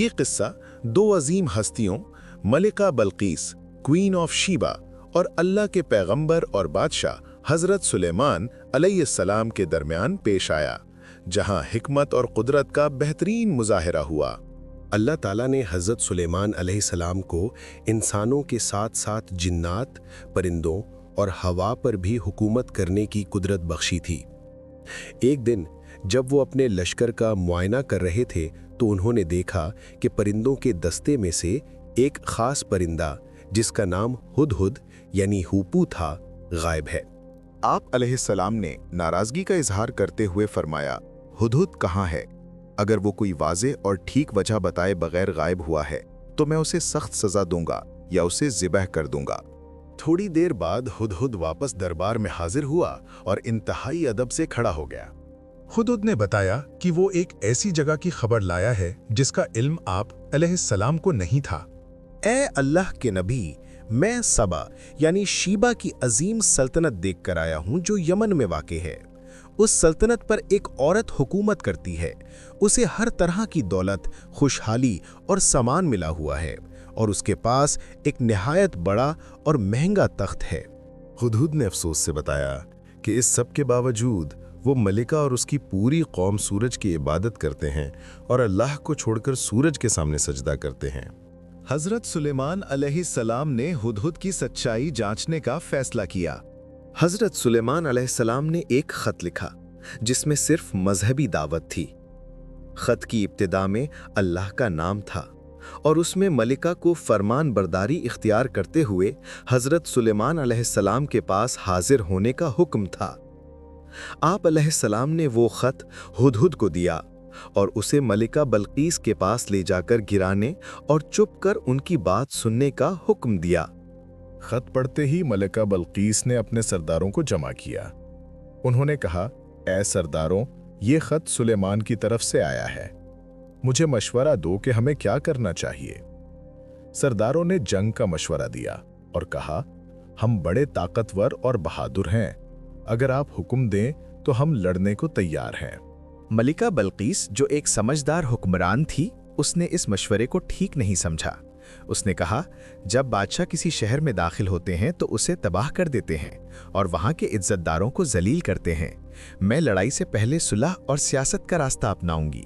ये किस्सा दो अजीम हस्तियों मलिका बल्कीस क्वीन ऑफ शीबा और अल्लाह के पैगंबर और बादशाह हज़रत सुलेमान अलैहिस्सलाम के दरमियान पेश आया, जहां हिकमत और कुदरत का बेहतरीन मुजाहिरा हुआ। अल्लाह ताला ने हज़रत सुलेमान अलैहिस्सलाम को इंसानों के साथ साथ जिन्नात, परिंदों और हवा पर भी हुकूमत करने की कुदरत बख्शी थी। एक दिन जब वो अपने लश्कर का मुआयना कर रहे थे तो उन्होंने देखा कि परिंदों के दस्ते में से एक ख़ास परिंदा जिसका नाम हुदहुद यानी हूपू था, गायब है। आप अलैहिस्सलाम ने नाराज़गी का इजहार करते हुए फरमाया, हुदहुद कहाँ है? अगर वो कोई वाज़े और ठीक वजह बताए बगैर गायब हुआ है तो मैं उसे सख्त सज़ा दूंगा या उसे ज़िबह कर दूंगा। थोड़ी देर बाद हुदहुद वापस दरबार में हाजिर हुआ और इंतहाई अदब से खड़ा हो गया। हुदहुद ने बताया कि वो एक ऐसी जगह की खबर लाया है जिसका इल्म आप अलैहिस्सलाम को नहीं था। ए अल्लाह के नबी, मैं सबा यानी शीबा की अजीम सल्तनत देख कर आया हूँ जो यमन में वाक़ है। उस सल्तनत पर एक औरत हुकूमत करती है। उसे हर तरह की दौलत, खुशहाली और सामान मिला हुआ है और उसके पास एक निहायत बड़ा और महंगा तख्त है। हुदहुद ने अफसोस से बताया कि इस सब के बावजूद वो मलिका और उसकी पूरी कौम सूरज की इबादत करते हैं और अल्लाह को छोड़कर सूरज के सामने सजदा करते हैं। हज़रत सुलेमान अलैहिस्सलाम ने हुदहुद की सच्चाई जांचने का फैसला किया। हज़रत सुलेमान अलैहिस्सलाम ने एक ख़त लिखा जिसमें सिर्फ मजहबी दावत थी। ख़त की इब्तिदा में अल्लाह का नाम था और उसमें मलिका को फरमान बरदारी इख्तियार करते हुए हज़रत सुलेमान अलैहिस्सलाम के पास हाजिर होने का हुक्म था। आप अलैहिस्सलाम ने वो ख़त हुदहुद को दिया और उसे मलिका बल्कीस के पास ले जाकर गिराने और चुप कर उनकी बात सुनने का हुक्म दिया। खत पढ़ते ही मलिका बल्कीस ने अपने सरदारों को जमा किया। उन्होंने कहा, ऐ सरदारों, ये खत सुलेमान की तरफ से आया है। मुझे मशवरा दो कि हमें क्या करना चाहिए। सरदारों ने जंग का मशवरा दिया और कहा, हम बड़े ताकतवर और बहादुर हैं। अगर आप हुक्म दें तो हम लड़ने को तैयार हैं। मलिका बल्कीस, जो एक समझदार हुक्मरान थी, उसने इस मशवरे को ठीक नहीं समझा। उसने कहा, जब बादशाह किसी शहर में दाखिल होते हैं तो उसे तबाह कर देते हैं और वहां के इज्जतदारों को जलील करते हैं। मैं लड़ाई से पहले सुलह और सियासत का रास्ता अपनाऊंगी।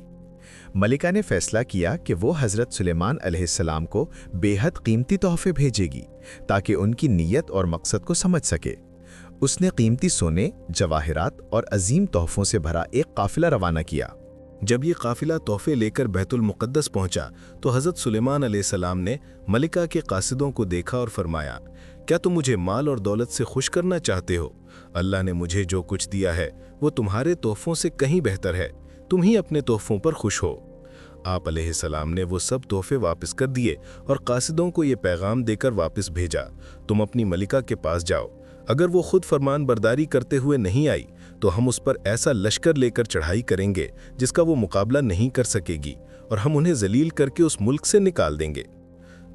मलिका ने फैसला किया कि वो हज़रत सुलेमान अलैहिस्सलाम को बेहद कीमती तोहफे भेजेगी ताकि उनकी नीयत और मकसद को समझ सके। उसने कीमती सोने, जवाहिरात और अजीम तोहफों से भरा एक काफिला रवाना किया। जब ये काफिला तोहफे लेकर बैतुल मुक़द्दस पहुंचा तो हज़रत सुलेमान अलैहिस्सलाम ने मलिका के कासिदों को देखा और फरमाया, क्या तुम मुझे माल और दौलत से खुश करना चाहते हो? अल्लाह ने मुझे जो कुछ दिया है वो तुम्हारे तोहफों से कहीं बेहतर है। तुम ही अपने तोहफों पर खुश हो। आप अलैहिस्सलाम ने वो सब तोहफे वापस कर दिए और कासिदों को ये पैगाम देकर वापस भेजा, तुम अपनी मलिका के पास जाओ। अगर वो खुद फरमान बरदारी करते हुए नहीं आई तो हम उस पर ऐसा लश्कर लेकर चढ़ाई करेंगे जिसका वो मुकाबला नहीं कर सकेगी और हम उन्हें जलील करके उस मुल्क से निकाल देंगे।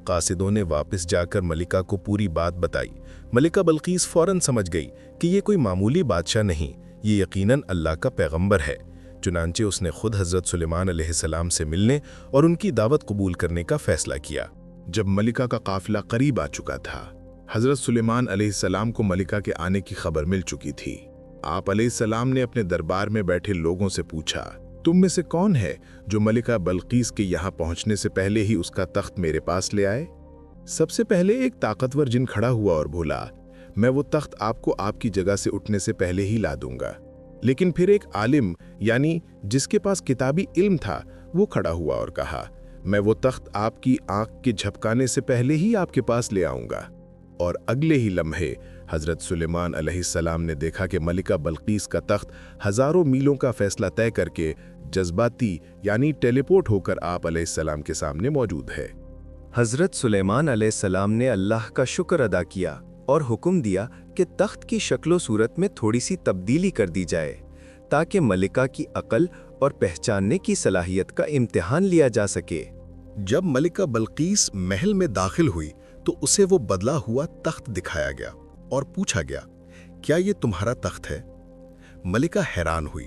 कासिदों ने वापस जाकर मलिका को पूरी बात बताई। मलिका बल्कीस फौरन समझ गई कि ये कोई मामूली बादशाह नहीं, ये यकीनन अल्लाह का पैगंबर है। चुनांचे उसने खुद हज़रत सुलेमान अलैहिस्सलाम से मिलने और उनकी दावत कबूल करने का फैसला किया। जब मलिका का काफिला करीब आ चुका था, हज़रत सुलेमान अलैहिस्सलाम को मलिका के आने की खबर मिल चुकी थी। आप अलैहिस्सलाम ने अपने दरबार में बैठे लोगों से पूछा, तुम में से कौन है जो मलिका बल्कीस के यहाँ पहुँचने से पहले ही उसका तख्त मेरे पास ले आए? सबसे पहले एक ताकतवर जिन खड़ा हुआ और बोला, मैं वो तख्त आपको आपकी जगह से उठने से पहले ही ला दूंगा। लेकिन फिर एक आलिम यानी जिसके पास किताबी इल्म था वो खड़ा हुआ और कहा, मैं वो तख्त आपकी आंख के झपकाने से पहले ही आपके पास ले आऊंगा। और अगले ही लम्हे हज़रत सुलेमान अलैहिस्सलाम ने देखा कि मलिका बल्कीस का तख्त हज़ारों मीलों का फैसला तय करके जज्बाती यानी टेलीपोर्ट होकर आप अलैहिस्सलाम के सामने मौजूद है। हज़रत सुलेमान अलैहिस्सलाम ने अल्लाह का शुक्र अदा किया और हुक्म दिया कि तख्त की शक्लो सूरत में थोड़ी सी तब्दीली कर दी जाए ताकि मलिका की अकल और पहचानने की सलाहियत का इम्तिहान लिया जा सके। जब मलिका बल्कीस महल में दाखिल हुई तो उसे वो बदला हुआ तख्त दिखाया गया और पूछा गया, क्या ये तुम्हारा तख्त है? मलिका हैरान हुई।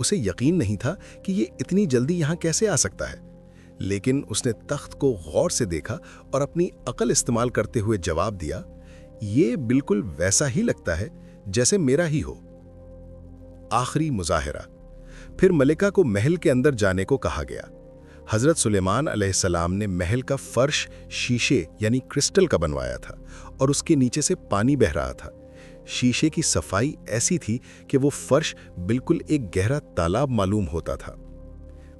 उसे यकीन नहीं था कि ये इतनी जल्दी यहाँ कैसे आ सकता है। लेकिन उसने तख्त को गौर से देखा और अपनी अकल इस्तेमाल करते हुए जवाब दिया, ये बिल्कुल वैसा ही लगता है जैसे मेरा ही हो। आखिरी मुजाहिरा। फिर मलिका को महल के अंदर जाने को कहा गया। हजरत सुलेमान अलैहिस्सलाम ने महल का फर्श शीशे यानी क्रिस्टल का बनवाया था और उसके नीचे से पानी बह रहा था। शीशे की सफाई ऐसी थी कि वो फर्श बिल्कुल एक गहरा तालाब मालूम होता था।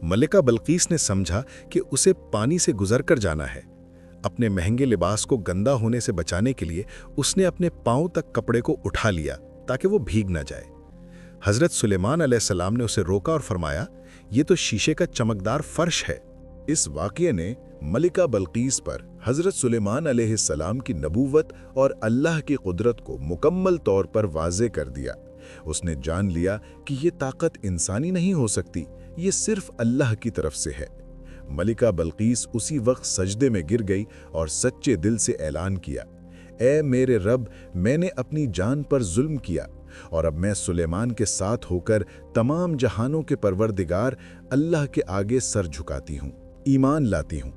मलिका बल्कीस ने समझा कि उसे पानी से गुजर कर जाना है। अपने महंगे लिबास को गंदा होने से बचाने के लिए उसने अपने पांव तक कपड़े को उठा लिया ताकि वो भीग न जाए। हजरत सुलेमान अलैहिस्सलाम ने उसे रोका और फरमाया, ये तो शीशे का चमकदार फर्श है। इस वाक़ये ने मलिका बल्कीस पर हज़रत सुलेमान अलैहिस्सलाम की नबूवत और अल्लाह की कुदरत को मुकम्मल तौर पर वाज़े कर दिया। उसने जान लिया कि ये ताकत इंसानी नहीं हो सकती, ये सिर्फ अल्लाह की तरफ से है। मलिका बल्कीस उसी वक्त सजदे में गिर गई और सच्चे दिल से ऐलान किया, ऐ मेरे रब, मैंने अपनी जान पर जुल्म किया और अब मैं सुलेमान के साथ होकर तमाम जहानों के परवरदिगार अल्लाह के आगे सर झुकाती हूँ, ईमान लाती हूँ।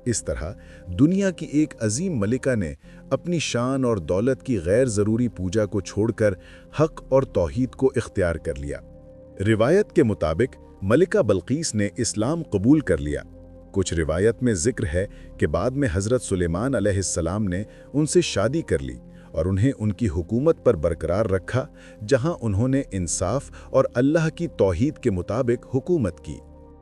इस तरह दुनिया की एक अजीम मलिका ने अपनी शान और दौलत की गैर ज़रूरी पूजा को छोड़कर हक और तौहीद को इख्तियार कर लिया। रिवायत के मुताबिक मलिका बल्कीस ने इस्लाम कबूल कर लिया। कुछ रिवायत में जिक्र है कि बाद में हज़रत सुलेमान अलैहिस्सलाम ने उनसे शादी कर ली और उन्हें उनकी हुकूमत पर बरकरार रखा, जहां उन्होंने इंसाफ और अल्लाह की तौहीद के मुताबिक हुकूमत की।